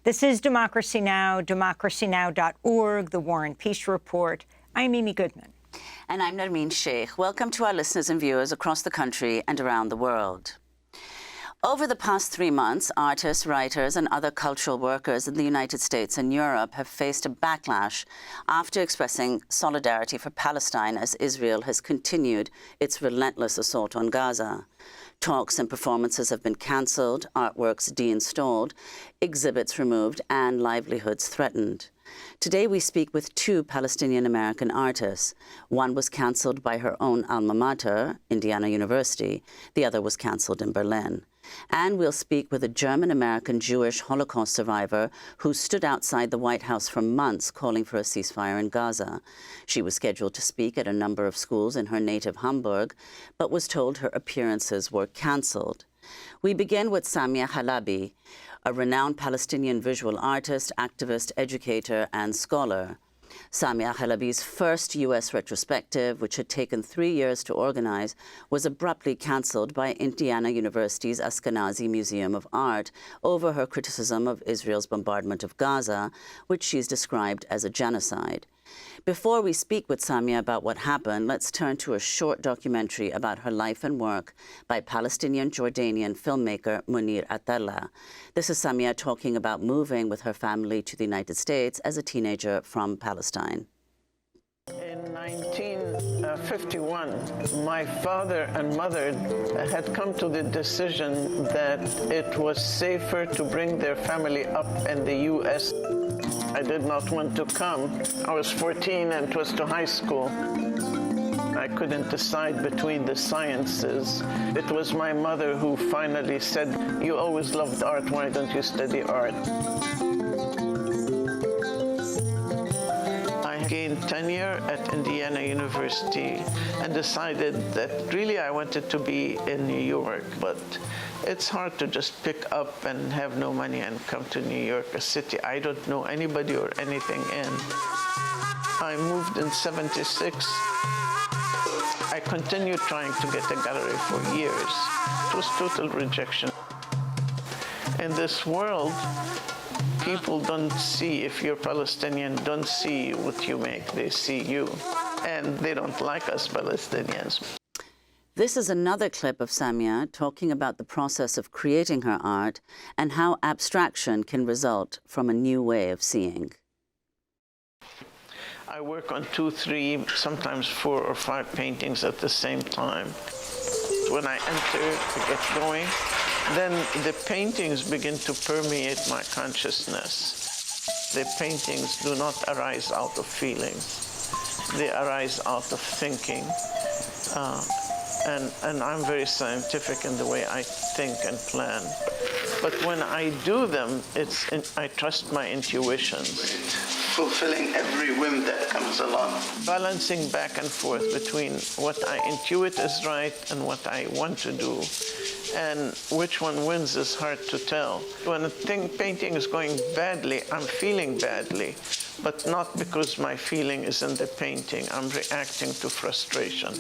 This is Democracy Now!, democracynow.org, The War and Peace Report. I'm Amy Goodman. And I'm Nermeen Sheikh. Welcome to our listeners and viewers across the country and around the world. Over the past 3 months, artists, writers, and other cultural workers in the United States and Europe have faced a backlash after expressing solidarity for Palestine as Israel has continued its relentless assault on Gaza. Talks and performances have been cancelled, artworks deinstalled, exhibits removed, and livelihoods threatened. Today we speak with 2 Palestinian American artists. One was cancelled by her own alma mater, Indiana University. The other was cancelled in Berlin. And we'll speak with a German-American Jewish Holocaust survivor who stood outside the White House for months calling for a ceasefire in Gaza. She was scheduled to speak at a number of schools in her native Hamburg, but was told her appearances were cancelled. We begin with Samia Halaby, a renowned Palestinian visual artist, activist, educator, and scholar. Samia Halaby's first U.S. retrospective, which had taken 3 years to organize, was abruptly cancelled by Indiana University's Ashkenazi Museum of Art over her criticism of Israel's bombardment of Gaza, which she's described as a genocide. Before we speak with Samia about what happened, let's turn to a short documentary about her life and work by Palestinian-Jordanian filmmaker Munir Atalla. This is Samia talking about moving with her family to the United States as a teenager from Palestine. In 1951, my father and mother had come to the decision that it was safer to bring their family up in the U.S. I did not want to come. I was 14 and it was to high school. I couldn't decide between the sciences. It was my mother who finally said, "You always loved art, why don't you study art?" I gained tenure at Indiana University and decided that really I wanted to be in New York, but it's hard to just pick up and have no money and come to New York, a city I don't know anybody or anything in. I moved in '76. I continued trying to get a gallery for years. It was total rejection. In this world, people don't see, if you're Palestinian, don't see what you make, they see you. And they don't like us Palestinians. This is another clip of Samia talking about the process of creating her art and how abstraction can result from a new way of seeing. I work on 2, 3, sometimes 4 or 5 paintings at the same time. When I enter to get going, then the paintings begin to permeate my consciousness. The paintings do not arise out of feelings. They arise out of thinking. And I'm very scientific in the way I think and plan. But when I do them, I trust my intuitions. Fulfilling every whim that comes along. Balancing back and forth between what I intuit is right and what I want to do. And which one wins is hard to tell. When a painting is going badly, I'm feeling badly, but not because my feeling is in the painting. I'm reacting to frustration.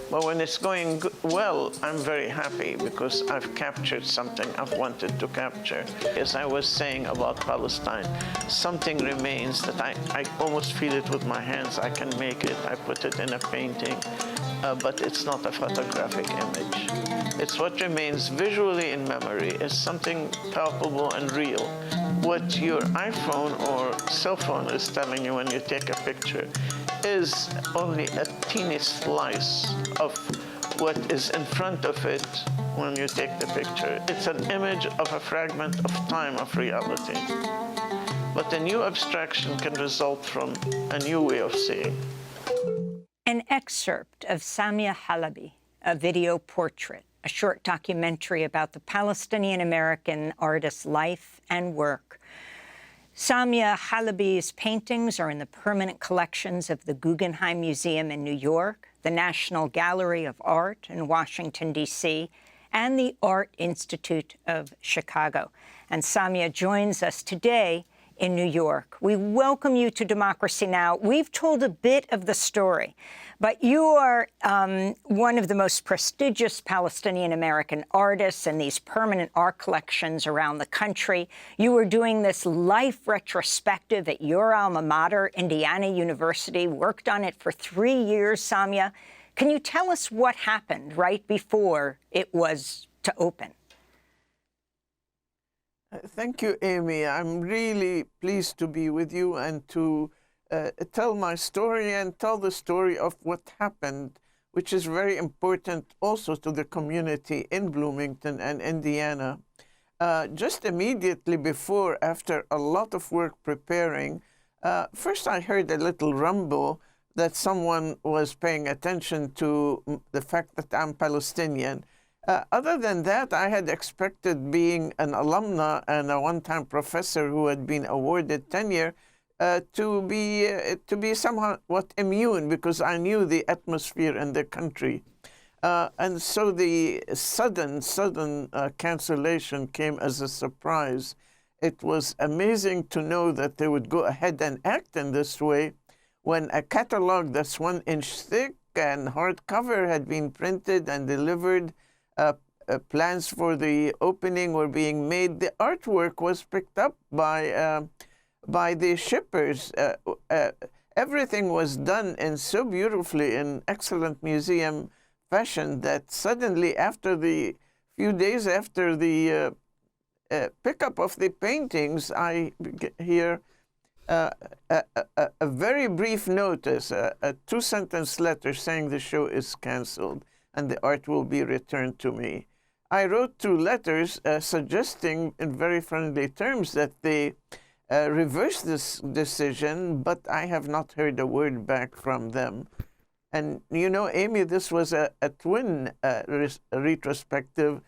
But when it's going well, I'm very happy because I've captured something I've wanted to capture. As I was saying about Palestine, something remains that I almost feel it with my hands. I can make it, I put it in a painting, but it's not a photographic image. It's what remains visually in memory is something palpable and real. What your iPhone or cell phone is telling you when you take a picture is only a teeny slice of what is in front of it when you take the picture. It's an image of a fragment of time of reality. But a new abstraction can result from a new way of seeing. An excerpt of Samia Halaby, a video portrait, a short documentary about the Palestinian American artist's life and work. Samia Halaby's paintings are in the permanent collections of the Guggenheim Museum in New York, the National Gallery of Art in Washington, D.C., and the Art Institute of Chicago. And Samia joins us today in New York. We welcome you to Democracy Now! We've told a bit of the story, but you are one of the most prestigious Palestinian American artists in these permanent art collections around the country. You were doing this life retrospective at your alma mater, Indiana University, worked on it for 3 years, Samia. Can you tell us what happened right before it was to open? Thank you, Amy. I'm really pleased to be with you and to tell my story and tell the story of what happened, which is very important also to the community in Bloomington and Indiana. Just immediately before, after a lot of work preparing, first I heard a little rumble that someone was paying attention to the fact that I'm Palestinian. Other than that, I had expected, being an alumna and a one-time professor who had been awarded tenure, to be somewhat immune, because I knew the atmosphere in the country. And so the sudden cancellation came as a surprise. It was amazing to know that they would go ahead and act in this way when a catalog that's 1 inch thick and hardcover had been printed and delivered. Plans for the opening were being made. The artwork was picked up by the shippers. Everything was done in so beautifully, in excellent museum fashion, that suddenly, after the few days after the pickup of the paintings, I hear a very brief notice, a 2-sentence letter saying the show is canceled and the art will be returned to me. I wrote 2 letters suggesting in very friendly terms that they reverse this decision, but I have not heard a word back from them. And you know, Amy, this was a twin retrospective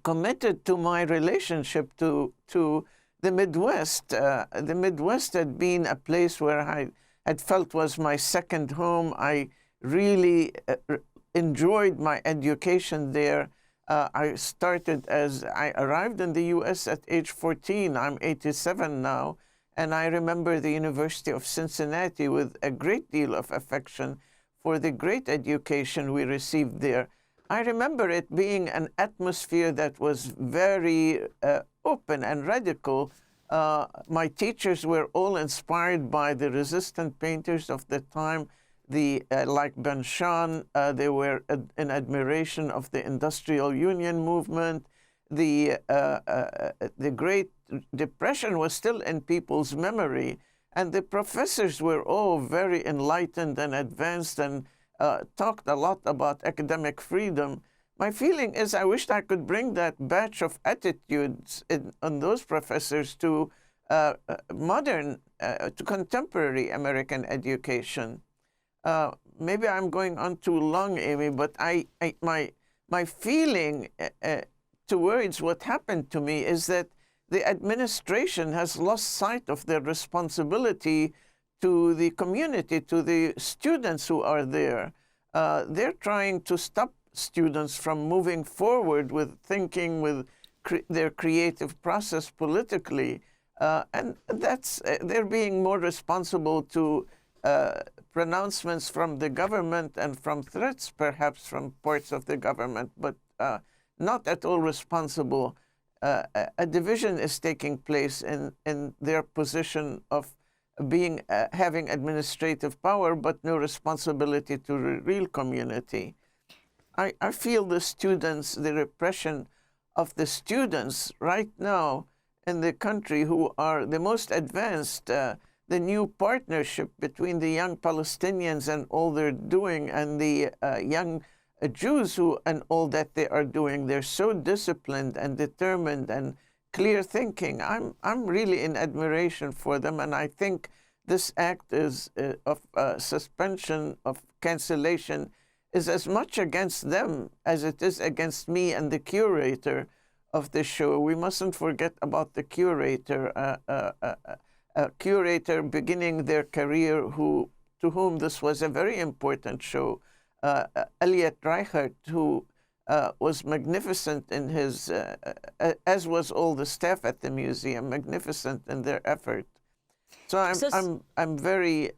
committed to my relationship to the Midwest. The Midwest had been a place where I had felt was my second home. I really enjoyed my education there. I arrived in the U.S. at age 14. I'm 87 now. And I remember the University of Cincinnati with a great deal of affection for the great education we received there. I remember it being an atmosphere that was very open and radical. My teachers were all inspired by the resistant painters of the time, like Ben Shahn. They were in admiration of the Industrial Union movement. The Great Depression was still in people's memory, and the professors were all very enlightened and advanced and talked a lot about academic freedom. My feeling is I wished I could bring that batch of attitudes on those professors to modern, to contemporary American education. Maybe I'm going on too long, Amy, but my feeling towards what happened to me is that the administration has lost sight of their responsibility to the community, to the students who are there. They're trying to stop students from moving forward with thinking, with their creative process politically. And they're being more responsible to pronouncements from the government and from threats, perhaps, from parts of the government, but not at all responsible. A division is taking place in their position of having administrative power, but no responsibility to the real community. I feel the repression of the students right now in the country who are the most advanced, the new partnership between the young Palestinians and all they're doing and the young Jews and all that they are doing. They're so disciplined and determined and clear thinking. I'm really in admiration for them, and I think this act of suspension, of cancellation, is as much against them as it is against me and the curator of the show. We mustn't forget about the curator, a curator beginning their career to whom this was a very important show, Elliot Reichert, who was magnificent in his, as was all the staff at the museum, magnificent in their effort. So I'm very.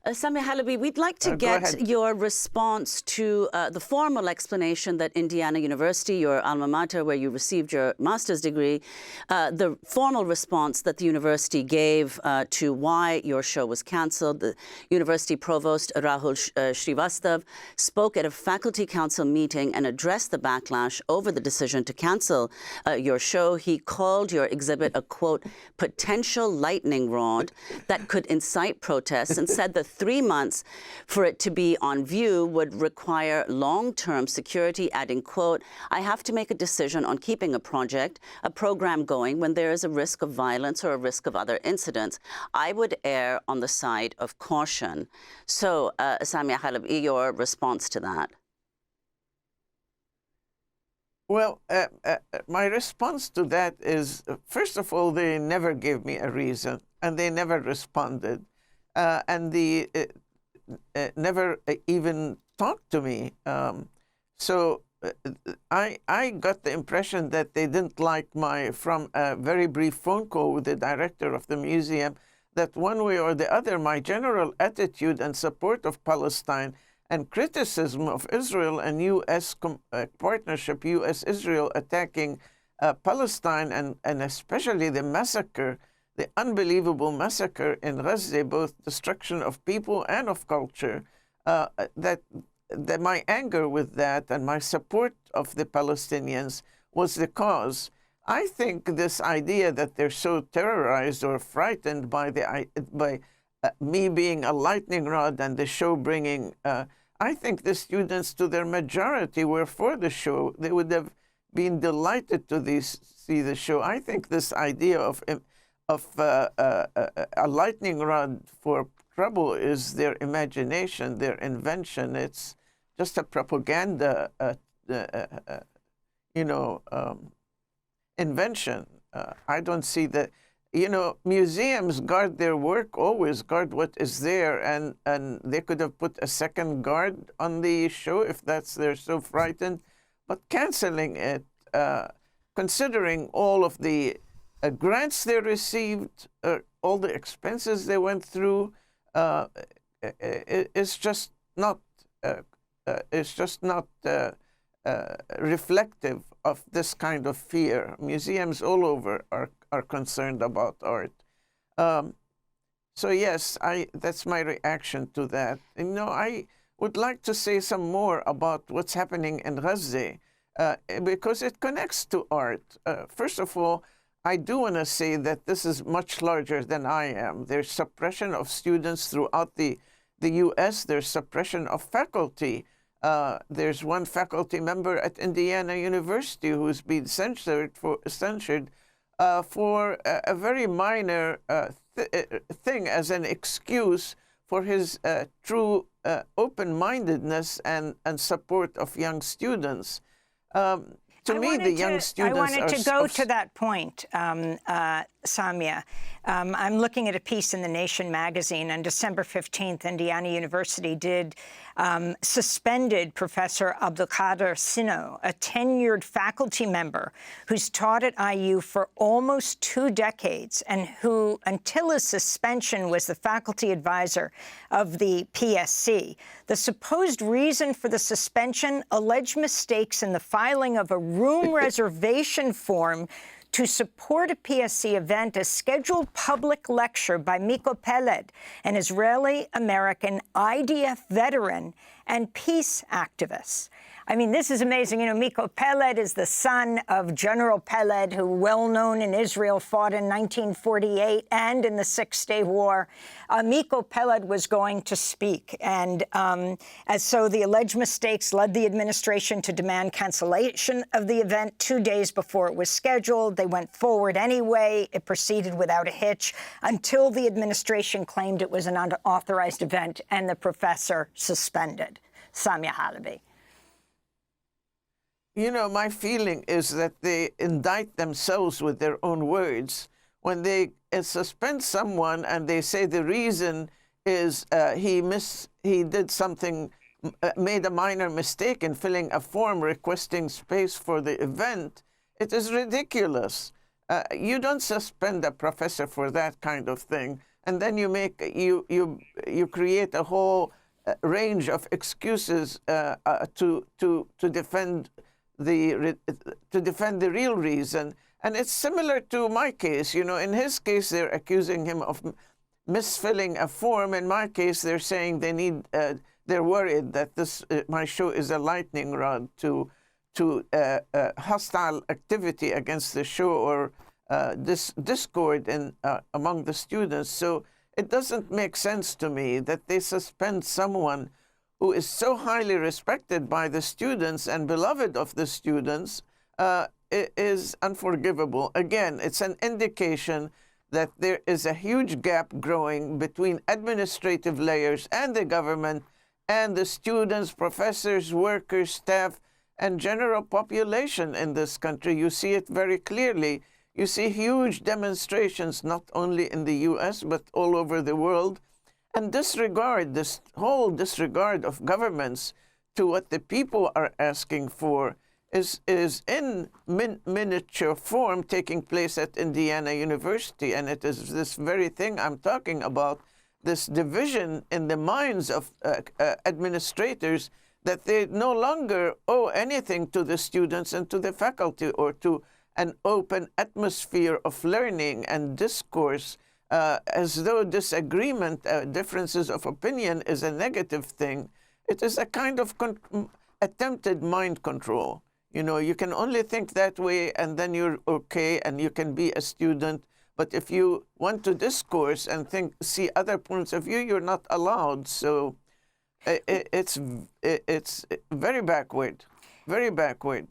Samia Halaby, we'd like to get your response to the formal explanation that Indiana University, your alma mater, where you received your master's degree, the formal response that the university gave to why your show was canceled. The university provost, Rahul Srivastav, spoke at a faculty council meeting and addressed the backlash over the decision to cancel your show. He called your exhibit a, quote, potential lightning rod that could incite protests, and said that 3 months for it to be on view would require long-term security, adding, quote, I have to make a decision on keeping a program going when there is a risk of violence or a risk of other incidents. I would err on the side of caution. So, Samia Halaby, your response to that? Well, my response to that is, first of all, they never gave me a reason, and they never responded. And they never even talked to me. So I got the impression that they didn't like from a very brief phone call with the director of the museum, that one way or the other, my general attitude and support of Palestine and criticism of Israel and U.S. partnership, U.S.-Israel attacking Palestine, and especially the massacre, the unbelievable massacre in Gaza, both destruction of people and of culture, that my anger with that and my support of the Palestinians was the cause. I think this idea that they're so terrorized or frightened by me being a lightning rod and the show bringing, I think the students, to their majority, were for the show. They would have been delighted to see the show. I think this idea of a lightning rod for trouble is their imagination, their invention. It's just a propaganda, invention. I don't see that. Museums guard their work, always guard what is there, and they could have put a second guard on the show if they're so frightened. But canceling it, considering all of the grants they received, all the expenses they went through, it's just not reflective of this kind of fear. Museums all over are concerned about art. So yes, that's my reaction to that. And, I would like to say some more about what's happening in Gaza, because it connects to art. First of all, I do want to say that this is much larger than I am. There's suppression of students throughout the U.S. There's suppression of faculty. There's one faculty member at Indiana University who's been censured for a very minor thing as an excuse for his true open-mindedness and support of young students. To me, the young students I wanted to go to that point, Samia. I'm looking at a piece in The Nation magazine. On December 15th, Indiana University suspended Professor Abdulkader Sino, a tenured faculty member who's taught at IU for almost 2 decades and who, until his suspension, was the faculty advisor of the PSC. The supposed reason for the suspension: alleged mistakes in the filing of a room reservation form to support a PSC event, a scheduled public lecture by Miko Peled, an Israeli-American IDF veteran and peace activist. I mean, this is amazing. Miko Peled is the son of General Peled, who, well-known in Israel, fought in 1948 and in the Six-Day War. Miko Peled was going to speak, and so the alleged mistakes led the administration to demand cancellation of the event 2 days before it was scheduled. They went forward anyway. It proceeded without a hitch until the administration claimed it was an unauthorized event and the professor suspended. Samia Halaby. My feeling is that they indict themselves with their own words. When they suspend someone and they say the reason is he did something made a minor mistake in filling a form requesting space for the event, it is ridiculous. You don't suspend a professor for that kind of thing, and then you create a whole range of excuses to defend the real reason. And it's similar to my case. You know, in his case, they're accusing him of misfilling a form. In my case, they're saying they're worried that my show is a lightning rod to hostile activity against the show or this discord among the students. So it doesn't make sense to me that they suspend someone who is so highly respected by the students and beloved of the students. It is unforgivable. Again, it's an indication that there is a huge gap growing between administrative layers and the government and the students, professors, workers, staff, and general population in this country. You see it very clearly. You see huge demonstrations, not only in the US, but all over the world. And this whole disregard of governments to what the people are asking for is in miniature form taking place at Indiana University. And it is this very thing I'm talking about, this division in the minds of administrators, that they no longer owe anything to the students and to the faculty or to an open atmosphere of learning and discourse, as though disagreement, differences of opinion is a negative thing. It is a kind of attempted mind control. You know, you can only think that way and then you're okay and you can be a student. But if you want to discourse and see other points of view, you're not allowed. So it's very backward, very backward.